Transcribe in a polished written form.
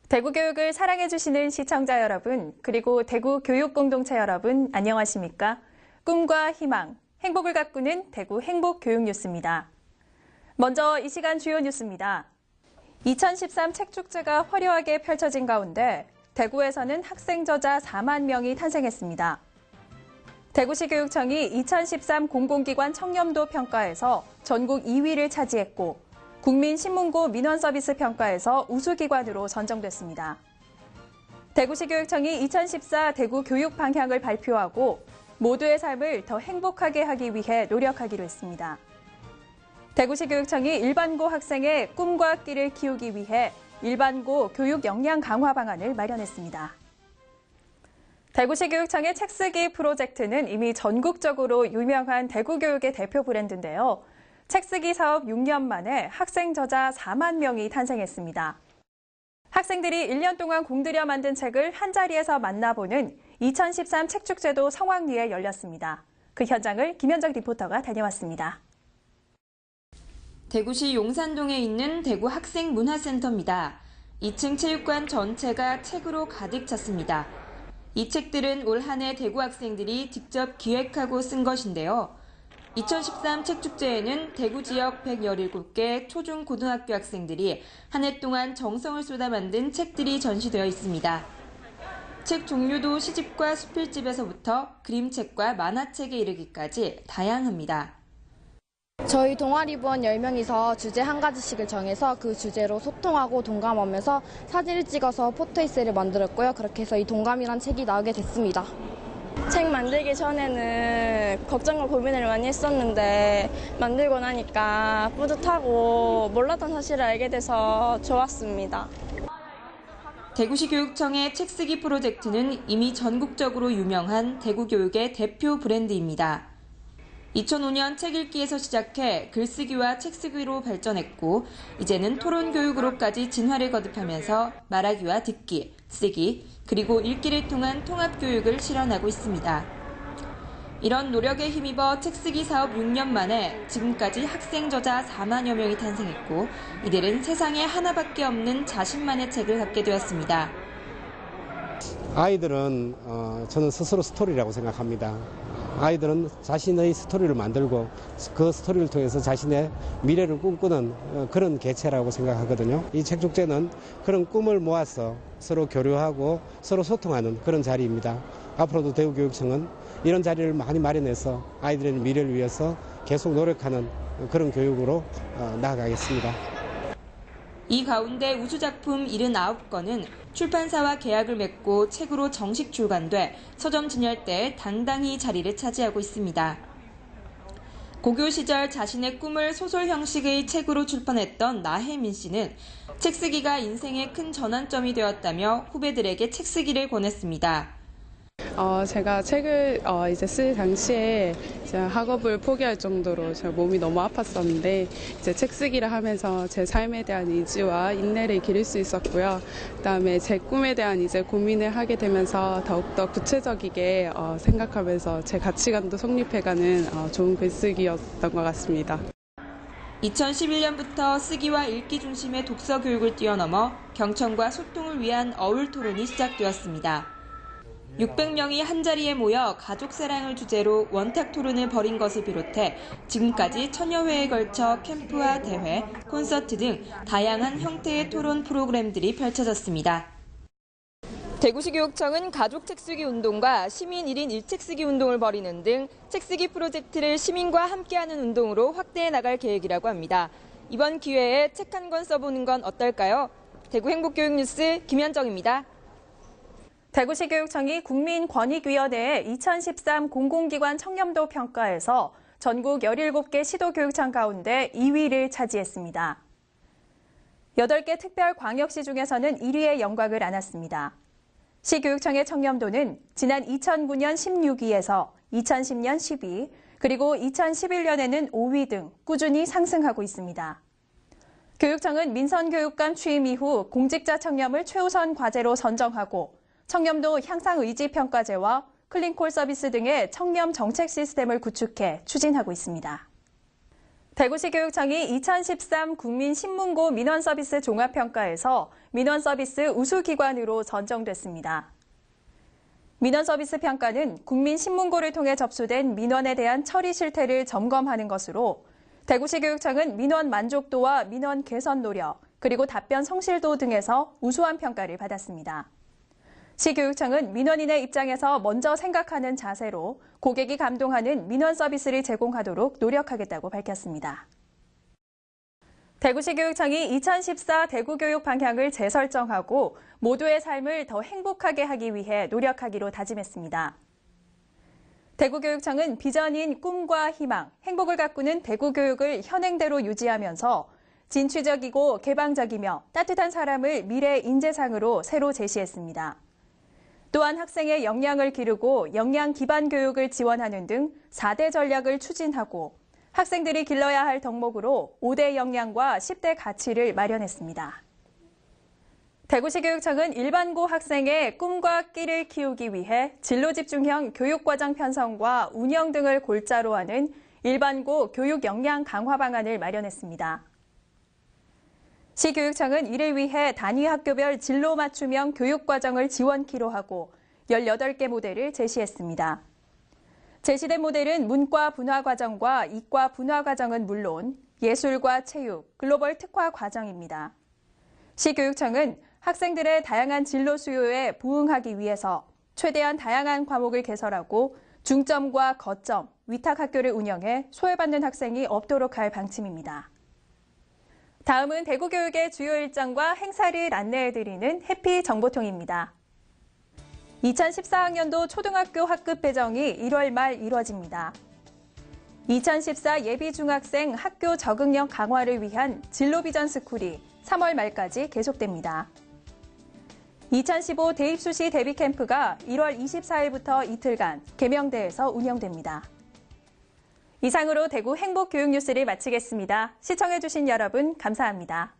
대구 교육을 사랑해주시는 시청자 여러분, 그리고 대구 교육 공동체 여러분, 안녕하십니까? 꿈과 희망, 행복을 가꾸는 대구 행복교육뉴스입니다. 먼저 이 시간 주요 뉴스입니다. 2013 책축제가 화려하게 펼쳐진 가운데 대구에서는 학생 저자 4만 명이 탄생했습니다. 대구시 교육청이 2013 공공기관 청렴도 평가에서 전국 2위를 차지했고 국민신문고 민원서비스 평가에서 우수기관으로 선정됐습니다. 대구시 교육청이 2014 대구 교육 방향을 발표하고 모두의 삶을 더 행복하게 하기 위해 노력하기로 했습니다. 대구시 교육청이 일반고 학생의 꿈과 끼를 키우기 위해 일반고 교육 역량 강화 방안을 마련했습니다. 대구시 교육청의 책쓰기 프로젝트는 이미 전국적으로 유명한 대구 교육의 대표 브랜드인데요. 책쓰기 사업 6년 만에 학생 저자 4만 명이 탄생했습니다. 학생들이 1년 동안 공들여 만든 책을 한자리에서 만나보는 2013 책축제도 성황리에 열렸습니다. 그 현장을 김현정 리포터가 다녀왔습니다. 대구시 용산동에 있는 대구 학생문화센터입니다. 2층 체육관 전체가 책으로 가득 찼습니다. 이 책들은 올 한 해 대구 학생들이 직접 기획하고 쓴 것인데요. 2013 책축제에는 대구 지역 117개 초중 고등학교 학생들이 한 해 동안 정성을 쏟아 만든 책들이 전시되어 있습니다. 책 종류도 시집과 수필집에서부터 그림책과 만화책에 이르기까지 다양합니다. 저희 동아리부원 10명이서 주제 한 가지씩을 정해서 그 주제로 소통하고 동감하면서 사진을 찍어서 포토에세이를 만들었고요. 그렇게 해서 이 동감이란 책이 나오게 됐습니다. 책 만들기 전에는 걱정과 고민을 많이 했었는데 만들고 나니까 뿌듯하고 몰랐던 사실을 알게 돼서 좋았습니다. 대구시 교육청의 책쓰기 프로젝트는 이미 전국적으로 유명한 대구 교육의 대표 브랜드입니다. 2005년 책 읽기에서 시작해 글쓰기와 책쓰기로 발전했고 이제는 토론 교육으로까지 진화를 거듭하면서 말하기와 듣기, 쓰기, 그리고 읽기를 통한 통합 교육을 실현하고 있습니다. 이런 노력에 힘입어 책쓰기 사업 6년 만에 지금까지 학생 저자 4만여 명이 탄생했고 이들은 세상에 하나밖에 없는 자신만의 책을 갖게 되었습니다. 아이들은 저는 스스로 스토리라고 생각합니다. 아이들은 자신의 스토리를 만들고 그 스토리를 통해서 자신의 미래를 꿈꾸는 그런 개체라고 생각하거든요. 이 책축제는 그런 꿈을 모아서 서로 교류하고 서로 소통하는 그런 자리입니다. 앞으로도 대구교육청은 이런 자리를 많이 마련해서 아이들의 미래를 위해서 계속 노력하는 그런 교육으로 나아가겠습니다. 이 가운데 우수작품 79건은 출판사와 계약을 맺고 책으로 정식 출간돼 서점 진열대에 당당히 자리를 차지하고 있습니다. 고교 시절 자신의 꿈을 소설 형식의 책으로 출판했던 나혜민 씨는 책쓰기가 인생의 큰 전환점이 되었다며 후배들에게 책쓰기를 권했습니다. 제가 책을 이제 쓸 당시에 학업을 포기할 정도로 제가 몸이 너무 아팠었는데 이제 책 쓰기를 하면서 제 삶에 대한 의지와 인내를 기를 수 있었고요. 그다음에 제 꿈에 대한 이제 고민을 하게 되면서 더욱더 구체적이게 생각하면서 제 가치관도 성립해가는 좋은 글쓰기였던 것 같습니다. 2011년부터 쓰기와 읽기 중심의 독서 교육을 뛰어넘어 경청과 소통을 위한 어울 토론이 시작되었습니다. 600명이 한자리에 모여 가족 사랑을 주제로 원탁 토론을 벌인 것을 비롯해 지금까지 1000여 회에 걸쳐 캠프와 대회, 콘서트 등 다양한 형태의 토론 프로그램들이 펼쳐졌습니다. 대구시 교육청은 가족 책쓰기 운동과 시민 1인 1책 쓰기 운동을 벌이는 등 책쓰기 프로젝트를 시민과 함께하는 운동으로 확대해 나갈 계획이라고 합니다. 이번 기회에 책 한 권 써보는 건 어떨까요? 대구 행복교육뉴스 김현정입니다. 대구시 교육청이 국민권익위원회의 2013 공공기관 청렴도 평가에서 전국 17개 시도교육청 가운데 2위를 차지했습니다. 8개 특별광역시 중에서는 1위의 영광을 안았습니다. 시교육청의 청렴도는 지난 2009년 16위에서 2010년 10위, 그리고 2011년에는 5위 등 꾸준히 상승하고 있습니다. 교육청은 민선교육감 취임 이후 공직자 청렴을 최우선 과제로 선정하고 청렴도 향상 의지 평가제와 클린콜 서비스 등의 청렴 정책 시스템을 구축해 추진하고 있습니다. 대구시 교육청이 2013 국민신문고 민원서비스 종합평가에서 민원서비스 우수기관으로 선정됐습니다. 민원서비스 평가는 국민신문고를 통해 접수된 민원에 대한 처리 실태를 점검하는 것으로 대구시 교육청은 민원 만족도와 민원 개선 노력, 그리고 답변 성실도 등에서 우수한 평가를 받았습니다. 시교육청은 민원인의 입장에서 먼저 생각하는 자세로 고객이 감동하는 민원 서비스를 제공하도록 노력하겠다고 밝혔습니다. 대구시 교육청이 2014 대구교육 방향을 재설정하고 모두의 삶을 더 행복하게 하기 위해 노력하기로 다짐했습니다. 대구교육청은 비전인 꿈과 희망, 행복을 가꾸는 대구교육을 현행대로 유지하면서 진취적이고 개방적이며 따뜻한 사람을 미래 인재상으로 새로 제시했습니다. 또한 학생의 역량을 기르고 역량 기반 교육을 지원하는 등 4대 전략을 추진하고 학생들이 길러야 할 덕목으로 5대 역량과 10대 가치를 마련했습니다. 대구시 교육청은 일반고 학생의 꿈과 끼를 키우기 위해 진로 집중형 교육과정 편성과 운영 등을 골자로 하는 일반고 교육 역량 강화 방안을 마련했습니다. 시교육청은 이를 위해 단위 학교별 진로 맞춤형 교육과정을 지원키로 하고 18개 모델을 제시했습니다. 제시된 모델은 문과 분화과정과 이과 분화과정은 물론 예술과 체육, 글로벌 특화 과정입니다. 시교육청은 학생들의 다양한 진로 수요에 부응하기 위해서 최대한 다양한 과목을 개설하고 중점과 거점, 위탁학교를 운영해 소외받는 학생이 없도록 할 방침입니다. 다음은 대구교육의 주요 일정과 행사를 안내해드리는 해피 정보통입니다. 2014학년도 초등학교 학급 배정이 1월 말 이뤄집니다. 2014 예비중학생 학교 적응력 강화를 위한 진로비전 스쿨이 3월 말까지 계속됩니다. 2015 대입수시 대비캠프가 1월 24일부터 이틀간 계명대에서 운영됩니다. 이상으로 대구 행복교육뉴스를 마치겠습니다. 시청해주신 여러분 감사합니다.